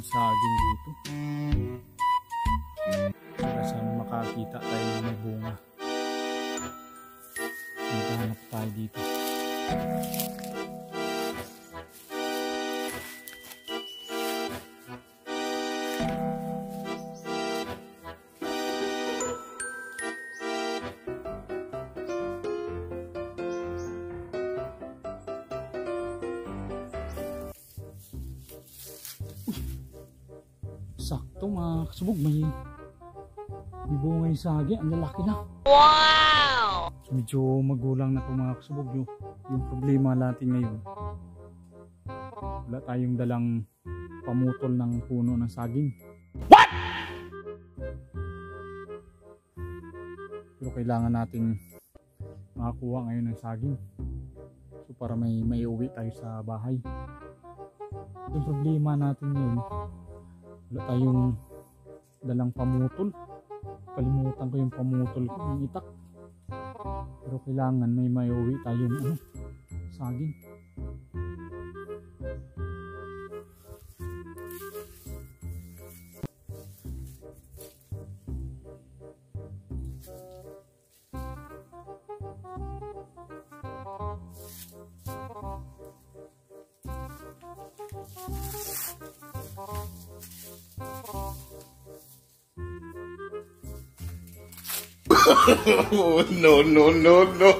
saging dito. Para saan makakita tayo ng may bunga. Maghanap tayo dito. Sakto mga kasubog, may bunga yung saging, ang lalaki na. Wow! So, medyo magulang na ito mga kasubog. Yung problema natin ngayon, wala tayong dalang pamutol ng puno ng saging. What? Pero kailangan nating makakuha ngayon ng saging. So para may uwi tayo sa bahay. Yung problema natin ngayon, wala tayong dalang pamutol. Kalimutan ko yung pamutol ko, yung itak. Pero kailangan may uwi tayong saging. No, no, no, no.